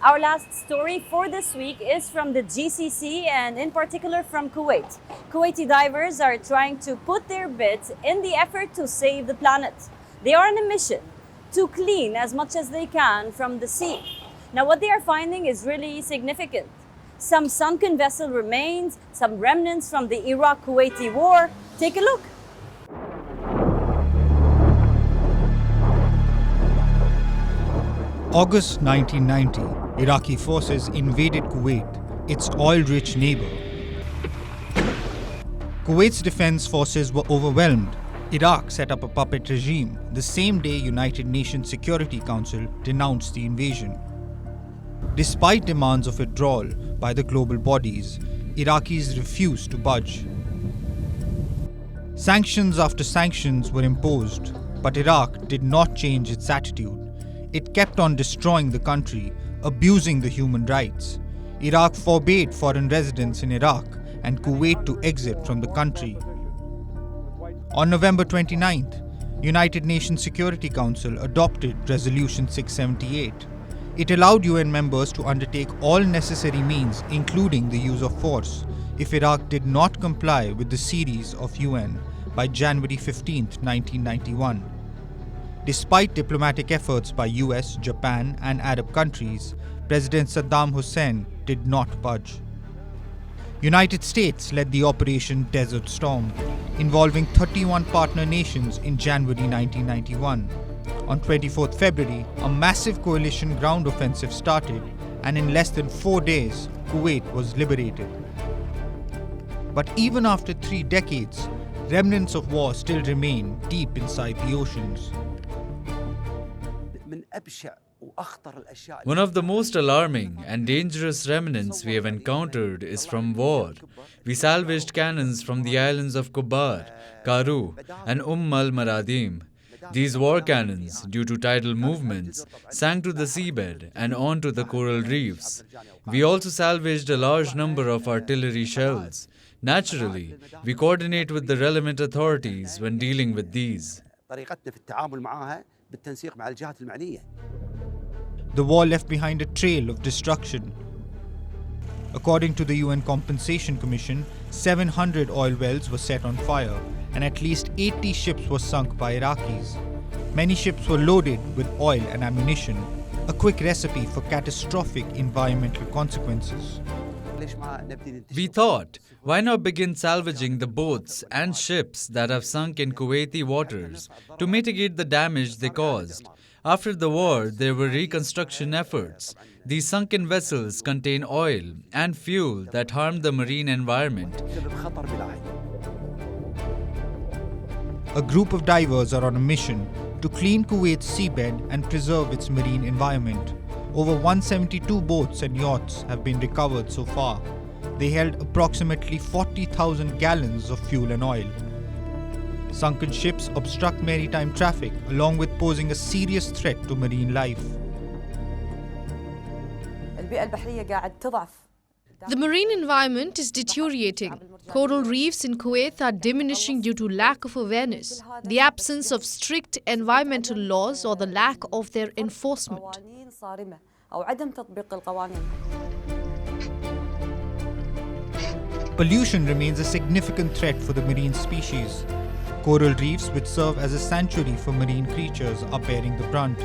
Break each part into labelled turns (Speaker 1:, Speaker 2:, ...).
Speaker 1: Our last story for this week is from the GCC and in particular from Kuwait. Kuwaiti divers are trying to put their bit in the effort to save the planet. They are on a mission to clean as much as they can from the sea. Now what they are finding is really significant. Some sunken vessel remains, some remnants from the Iraq-Kuwaiti war. Take a look.
Speaker 2: August 1990, Iraqi forces invaded Kuwait, its oil-rich neighbor. Kuwait's defense forces were overwhelmed. Iraq set up a puppet regime the same day United Nations Security Council denounced the invasion. Despite demands of withdrawal by the global bodies, Iraqis refused to budge. Sanctions after sanctions were imposed, but Iraq did not change its attitude. It kept on destroying the country, abusing the human rights. Iraq forbade foreign residents in Iraq and Kuwait to exit from the country. On November 29th, United Nations Security Council adopted Resolution 678. It allowed UN members to undertake all necessary means, including the use of force, if Iraq did not comply with the series of UN by January 15, 1991. Despite diplomatic efforts by US, Japan and Arab countries, President Saddam Hussein did not budge. United States led the Operation Desert Storm, involving 31 partner nations in January 1991. On 24th February, a massive coalition ground offensive started, and in less than 4 days, Kuwait was liberated. But even after 3 decades, remnants of war still remain deep inside the oceans.
Speaker 3: One of the most alarming and dangerous remnants we have encountered is from war. We salvaged cannons from the islands of Kubar, Karu, and al-Maradim. These war cannons, due to tidal movements, sank to the seabed and onto the coral reefs. We also salvaged a large number of artillery shells. Naturally, we coordinate with the relevant authorities when dealing with these.
Speaker 2: The war left behind a trail of destruction. According to the UN Compensation Commission, 700 oil wells were set on fire and at least 80 ships were sunk by Iraqis. Many ships were loaded with oil and ammunition, a quick recipe for catastrophic environmental consequences.
Speaker 3: We thought, why not begin salvaging the boats and ships that have sunk in Kuwaiti waters to mitigate the damage they caused? After the war, there were reconstruction efforts. These sunken vessels contain oil and fuel that harm the marine environment.
Speaker 2: A group of divers are on a mission to clean Kuwait's seabed and preserve its marine environment. Over 172 boats and yachts have been recovered so far. They held approximately 40,000 gallons of fuel and oil. Sunken ships obstruct maritime traffic, along with posing a serious threat to marine life.
Speaker 4: The marine environment is deteriorating. Coral reefs in Kuwait are diminishing due to lack of awareness, the absence of strict environmental laws, or the lack of their enforcement.
Speaker 2: Pollution remains a significant threat for the marine species. Coral reefs, which serve as a sanctuary for marine creatures, are bearing the brunt.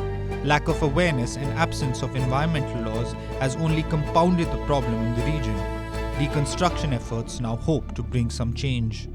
Speaker 2: Lack of awareness and absence of environmental laws has only compounded the problem in the region. Reconstruction efforts now hope to bring some change.